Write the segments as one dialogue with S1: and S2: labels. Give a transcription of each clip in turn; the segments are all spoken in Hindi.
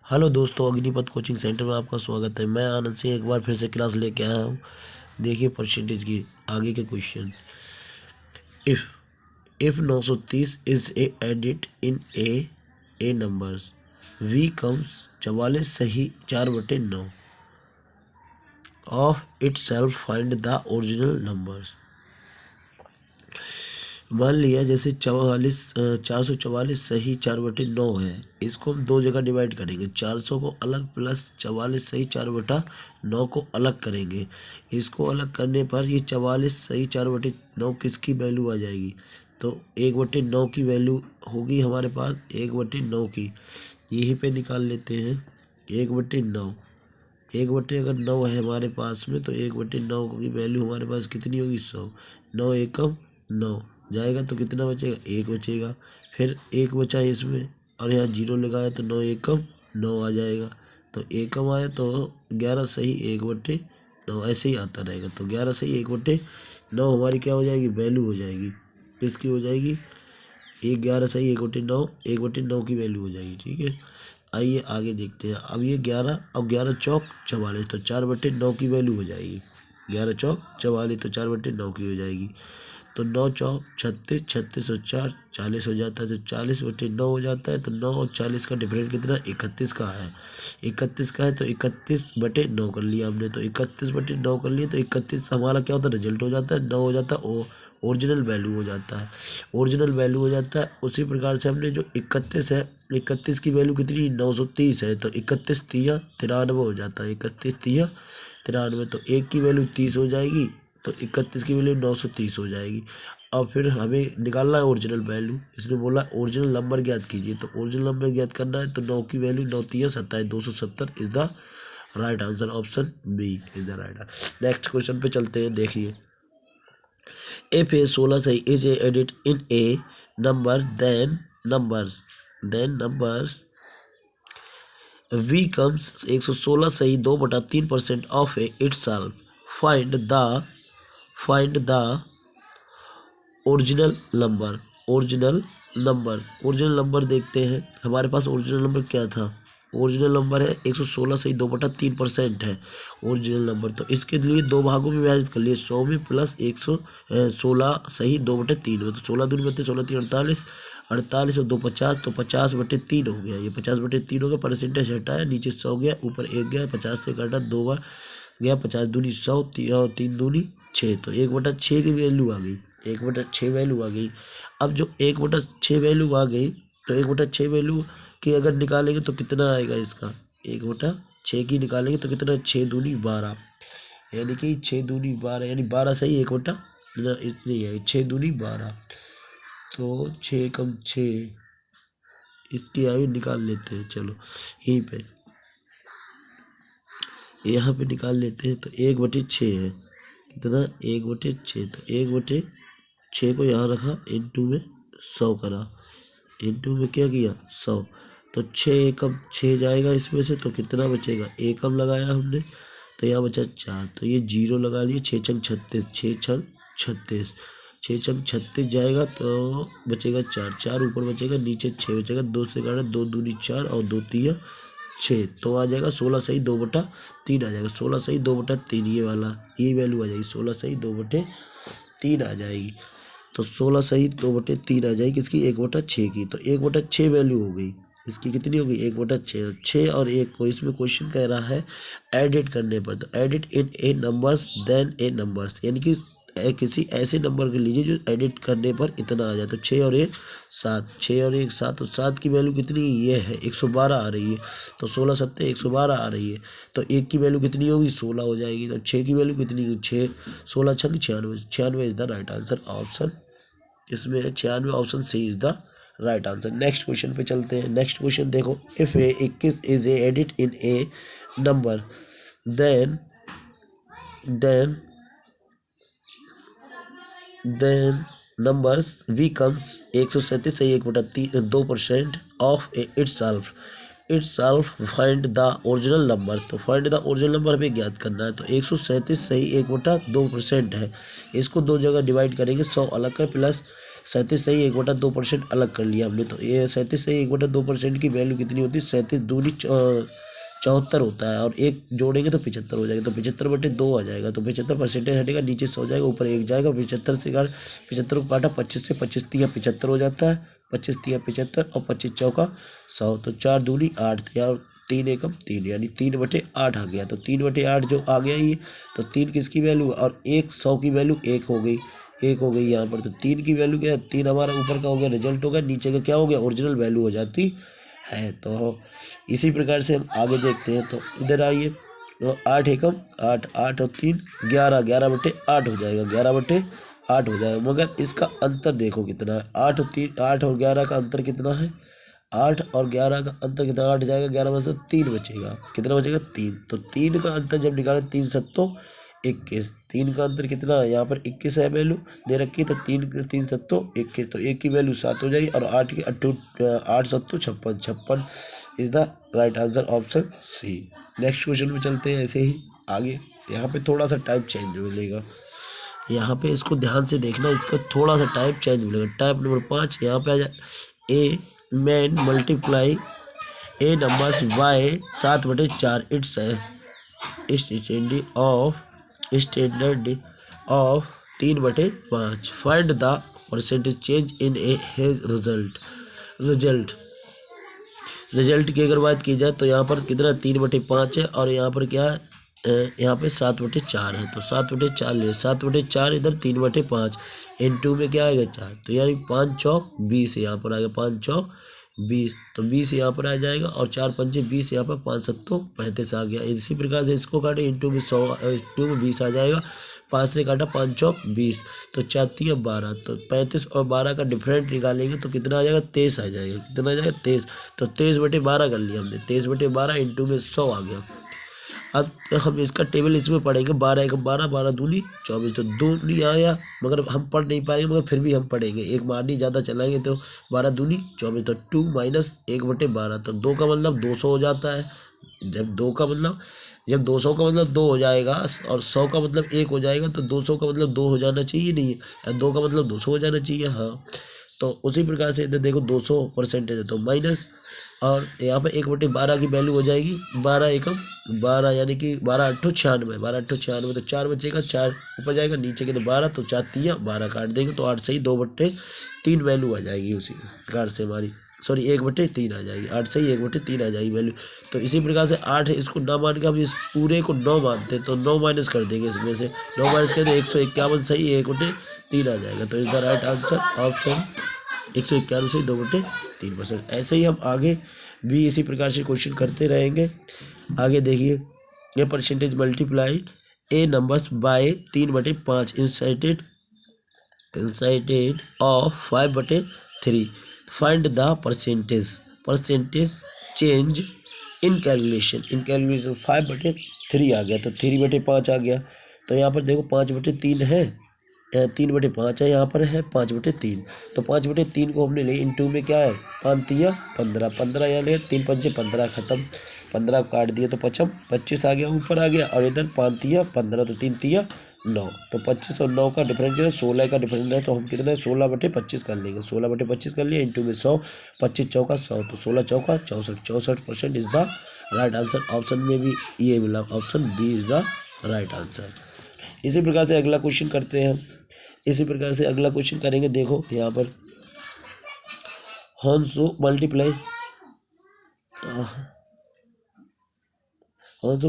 S1: हेलो दोस्तों, अग्निपथ कोचिंग सेंटर में आपका स्वागत है। मैं आनंद सिंह एक बार फिर से क्लास लेके आया हूँ। देखिए परसेंटेज की आगे के question. If 930 is a added in a numbers we comes 44 सही 4/9 of itself find the original numbers. मान लिया जैसे 444 सही 4/9 है। इसको हम दो जगह डिवाइड करेंगे। 400 को अलग प्लस 44 सही 4/9 को अलग करेंगे। इसको अलग करने पर ये 44 सही 4/9 किसकी वैल्यू आ जाएगी? तो 1/9 की वैल्यू होगी हमारे पास 1/9 की। यहीं पे निकाल लेते हैं 1/9। अगर 9 है हमारे पास में तो 1/9 की वैल्यू हमारे पास कितनी होगी? 100। 9 एकम 9 जाएगा तो कितना बचेगा? 1 बचेगा। फिर 1 बचा इसमें और यहाँ 0 लगाया तो 9 एकम 9 आ जाएगा। तो एकम आया तो 11 सही 1/9 ऐसे ही आता रहेगा। तो 11 सही 1/9 हमारी क्या हो जाएगी? वैल्यू हो जाएगी। किसकी हो जाएगी? 11 सही 1/9 1/9 की वैल्यू हो जाएगी। ठीक है, आइए आगे देखते हैं। अब ये 11 अब 11 चौक 44 तो 4/9 की वैल्यू हो जाएगी। 11 चौक 44 तो 4/9 की हो जाएगी। तो 9 चौक 36 36 और 4 40 हो जाता है। तो 40/9 हो जाता है। तो 9 और 40 का डिफरेंस कितना? 31 का है। 31 का है तो 31/9 कर लिया हमने। तो 31/9 कर लिया तो 31 हमारा क्या होता है? रिजल्ट हो जाता है। 9 हो जाता है ओरिजिनल वैल्यू हो जाता है। ओरिजिनल वैल्यू हो जाता है। उसी प्रकार से हमने जो 31 है, 31 की वैल्यू कितनी? 930 है। तो 31 तिया 93 हो जाता है। 31 तिया 93 तो 1 की वैल्यू 30 हो जाएगी। तो 31 की वैल्यू 930 हो जाएगी। अब फिर हमें निकालना है ओरिजिनल वैल्यू। इसने बोला ओरिजिनल नंबर ज्ञात कीजिए। तो ओरिजिनल नंबर ज्ञात करना है तो 9 की वैल्यू 9 तिया 27 270 is the right answer. Option B is the right answer. Next question पे चलते हैं। देखिए, if a 16 सही is a edit in a number then numbers v comes 116 सही 2/3% of a itself find the original number देखते हैं। हमारे पास ओरिजिनल नंबर क्या था? ओरिजिनल नंबर है 116 सही 2/3% है ओरिजिनल नंबर। तो इसके लिए दो भागों में विभाजित कर लिए 100 में प्लस 116 सही 2/3 में। तो 16 दूनी करते 16 3 48 48 और 2 50 तो 50/3 हो गया। ये 50/3 हो गया। परसेंटेज हटाया, नीचे 100 गया, ऊपर 1 गया। 50 से काटा 2 बार गया। 50 दूनी 100 और 3 दूनी 6 तो 1/6 की वैल्यू आ गई। 1/6 वैल्यू आ गई। अब जो 1/6 वैल्यू आ गई तो 1/6 वैल्यू की अगर निकालेंगे तो कितना आएगा इसका? 1/6 की निकालेंगे तो कितना? 6 दूनी 12 यानी कि 6 दूनी 12 यानी 12 सही 1/, इतनी है 6 दूनी 12 तो 6 कम 6 इसकी आयु निकाल लेते हैं। चलो यहीं पे यहाँ पे निकाल लेते हैं। तो 1/6 है कितना? 1/6 तो 1/6 को यहाँ रखा, इंटू में 100 करा, इंटू में क्या किया? 100 तो 6 एकम 6 जाएगा इसमें से तो कितना बचेगा? एकम लगाया हमने तो यहाँ बचा 4 तो ये 0 लगा लिए। 6 छंग 36 6 छंग 36 6 छंग 36 जाएगा तो बचेगा 4 4 ऊपर बचेगा, नीचे 6 बचेगा। 2 से काटा 2 दूनी 4 और 2 तिया 6 तो आ जाएगा 16 सही 2/3 आ जाएगा। 16 सही 2/3 ये वाला ये वैल्यू आ जाएगी। 16 सही 2/3 आ जाएगी। तो 16 सही 2/3 आ जाएगी किसकी? 1/6 की। तो 1/6 वैल्यू हो गई। इसकी कितनी हो गई? 1/6। 6 और 1 को इसमें क्वेश्चन कह रहा है एडिट करने पर। तो edit in a numbers then A numbers यानी कि किसी ऐसे नंबर के लीजिए जो एडिट करने पर इतना आ जाए। तो 6 और 1 7 6 और 1 7 तो 7 की वैल्यू कितनी? ये है 112 आ रही है। तो 16 7 112 आ रही है। तो 1 की वैल्यू कितनी होगी? 16 हो जाएगी। तो 6 की वैल्यू कितनी होगी? 6 16 छंग 96 96 is the right answer. Option इसमें 96 option C is the right answer. Next question पे चलते हैं। नेक्स्ट क्वेश्चन देखो, if a 21 is a added in a number then numbers we comes 137 सही 1/2% of itself find the original number. तो फाइंड द ओरिजिनल नंबर हमें ज्ञात करना है। तो 137 सही 1/2% है। इसको दो जगह डिवाइड करेंगे। 100 अलग कर प्लस 37 अलग कर लिया हमने। तो ये 37 की वैल्यू कितनी होती है? 37 दूनी 74 होता है, और एक जोड़ेंगे तो 75 हो जाएगा। तो 75/2 आ जाएगा। तो 75% हटेगा, नीचे 100 जाएगा, ऊपर 1 जाएगा। 75 को काटा 25 से, 25 तिया 75 हो जाता है। 25 तिया 75 और 25 चौका 100। तो 4 दूनी 8 या 3 एकम 3, यानी 3/8 आ गया। तो 3/8 जो आ गया ये, तो 3 किसकी वैल्यू, और 100 की वैल्यू 1 हो गई, 1 हो गई यहाँ पर। तो 3 की वैल्यू क्या है? 3 हमारा ऊपर का हो गया, रिजल्ट हो गया। नीचे का क्या हो गया? ओरिजिनल वैल्यू हो जाती है। तो इसी प्रकार से हम आगे देखते हैं। तो इधर आइए, तो 8 एकम 8, 8 और 3 11, 11/8 हो जाएगा, 11/8 हो जाएगा। मगर इसका अंतर देखो कितना है, 8 और 11 का अंतर कितना है? 8 और 11 का अंतर कितना? 8 जाएगा, 11 में से 3 बचेगा। कितना बचेगा? 3। तो 3 का अंतर जब निकालें, 3 सत्तो 21। 3 का अंतर कितना है? यहाँ पर 21 है वैल्यू दे रखी है। तो 3 सत्तो 21, तो 1 की वैल्यू 7 हो जाएगी। और 8 सत्तो 56, 56 is the right answer, option C. Next question में चलते हैं ऐसे ही आगे। यहाँ पे थोड़ा सा टाइप चेंज मिलेगा, यहाँ पे इसको ध्यान से देखना, इसका थोड़ा सा टाइप चेंज मिलेगा। टाइप नंबर 5 यहाँ पे आ जाए, a man multiply A numbers by 7/4 it's standard of 3/5। Find the percentage change in a result की अगर बात की जाए, तो यहाँ पर कितना 3/5 है, और यहाँ पर क्या है, यहाँ पे 7/4 है। तो 7/4 ले, 7/4 इधर 3/5, N2 में क्या आएगा 4। तो यानी 5 चौक 20 यहाँ पर आएगा, 5 चौक 20। तो 20 यहाँ पर आ जाएगा, और 4 पंचे 20 यहाँ पर, 5 सत्तो 35 आ गया। इसी प्रकार से इसको काटे, N2 में 100, N2 में 20 आ जाएगा। 5 से काटा, 5 चौक 20, तो 4 तिया 12। तो 35 और 12 का डिफरेंट निकालेंगे तो कितना आ जाएगा? 23 आ जाएगा। कितना आ जाएगा? 23। तो 23/12 कर लिया हमने, 23/12 N2 में 100 आ गया। अब हम इसका टेबल इसमें पढ़ेंगे, 12 एकम 12, 12 दूनी 24। तो दूनी आया, मगर हम पढ़ नहीं पाएंगे, मगर फिर भी हम पढ़ेंगे। एक मारनी ज़्यादा चलाएंगे तो 12 दूनी 24। तो 2 माइनस 1/12, तो 2 का मतलब 200 हो जाता है। जब 200 का मतलब 2 हो जाएगा, और 100 का मतलब 1 हो जाएगा। तो 200 का मतलब 2 हो जाना चाहिए, नहीं है 2 का मतलब 200 हो जाना चाहिए। हाँ, तो उसी प्रकार से इधर देखो 200% है, तो माइनस, और यहाँ पे 1/12 की वैल्यू हो जाएगी 12 एकम 12, यानी कि 12 अट्ठो 96, 12 अट्ठो 96। तो 4 बचेगा, 4 ऊपर जाएगा, नीचे के तो 12, तो 4 तिया 12 काट देंगे। तो 8 सही 2/3 वैल्यू आ जाएगी उसी प्रकार से हमारी, सॉरी 1/3 आ जाएगी। 8 सही 1/3 आ जाएगी वैल्यू। तो इसी प्रकार से 8 इसको ना मान के हम इस पूरे को 9 मानते हैं, तो 9 माइनस कर देंगे इसमें से। 9 माइनस कर दें 151 सही 1/3 आ जाएगा। तो इसका राइट आंसर ऑप्शन 151 से 2/3%। ऐसे ही हम आगे भी इसी प्रकार से क्वेश्चन करते रहेंगे। आगे देखिए, ये percentage multiply A numbers by 3/5 incited of 5/3। Find the percentage change in calculation 5/3 आ गया। तो 3/5 आ गया। तो यहाँ पर देखो 5/3 है, 3/5 है, यहाँ पर है 5/3। तो 5/3 को हमने ले, N2 में क्या है 5 तिया 15, 15 यहाँ ले, 3 पंचे 15 खत्म, 15 काट दिया तो 25 आ गया, ऊपर आ गया। और इधर 5 तिया 15, तो 3 तिया 9। तो 25 और 9 का डिफरेंस कितना? 16 का डिफरेंस है। तो हम कितना 16/25 कर लेंगे, 16/25 कर लिया। N2 में 100, 25 चौका 100, तो 16 चौका 64, 64% is the right answer. Option में भी ये मिला, option B is the right answer. इसी प्रकार से अगला क्वेश्चन करते हैं हम। इसी प्रकार से अगला क्वेश्चन करेंगे। देखो यहाँ पर हॉन्सो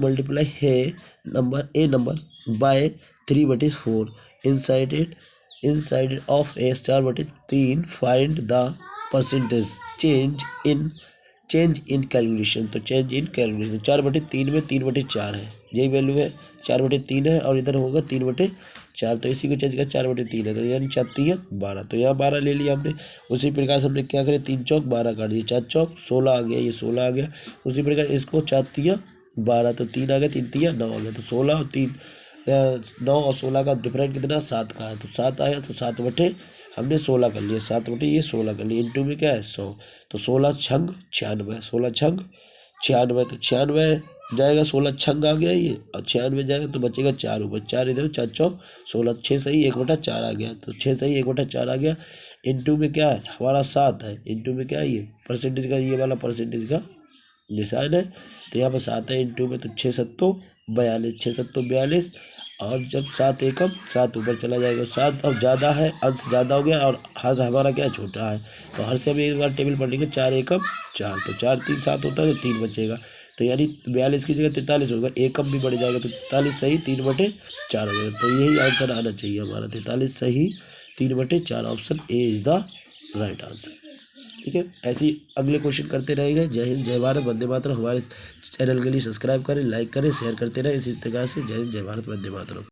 S1: मल्टीप्लाई है number A number by 3/4 inside of A 4/3। Find the percentage change in calculation. तो चेंज इन कैलकुलेशन 4/3 में 3/4 है, यही वैल्यू है। 4/3 है, और इधर होगा 3/4। तो इसी को चेंज कर 4/3 है, तो यानी 4 तिया 12। तो यहाँ 12 ले लिया हमने। उसी प्रकार से हमने क्या करें, 3 चौक 12 काट दिए, 4 चौक 16 आ गया, ये 16 आ गया। उसी प्रकार इसको 4 तिया 12, तो 3 आ गया, 3 तिया 9 आ गया। तो 16 और 3 9 और 16 का डिफरेंस कितना 7 का है। तो 7 आया, तो 7 हमने 16 कर लिया, 7/16 कर लिया। N2 में क्या है 100, तो 16 छंग 96, 16 छंग 96। तो 96 जाएगा 16 छंग आ गया ये, और 96 जाएगा तो बचेगा 4 ऊपर, 4 इधर, 4 चौ 16, 6 सही 1/4 आ गया, तो 6 सही 1/4 आ गया। इनटू में क्या है हमारा 7 है, इनटू में क्या है ये परसेंटेज का, ये वाला परसेंटेज का निशान है, तो यहाँ पर 7 है, इनटू में तो 6 सत्तो 42, 6 सत्तो 42, और जब 7 एकम 7 ऊपर चला जाएगा, 7 अब ज़्यादा है, अंश ज़्यादा हो गया और हर हमारा क्या छोटा है, तो हर से हम एक बार टेबल पढ़ेंगे, 4 एकम 4, तो 4 3 7 होता है, तो 3 बचेगा, तो यानी 42 की जगह 43 होगा, एकम भी बढ़ जाएगा, तो 43 सही 3/4 हो जाएगा, तो यही आंसर आना चाहिए हमारा, 43 सही 3/4, option A is the right answer. ठीक है, ऐसी अगले क्वेश्चन करते रहेंगे। जय हिंद, जय भारत, वंदे मातरम। हमारे चैनल के लिए सब्सक्राइब करें, लाइक करें, शेयर करते रहें इसी प्रकार से। जय हिंद, जय भारत, वंदे मातरम।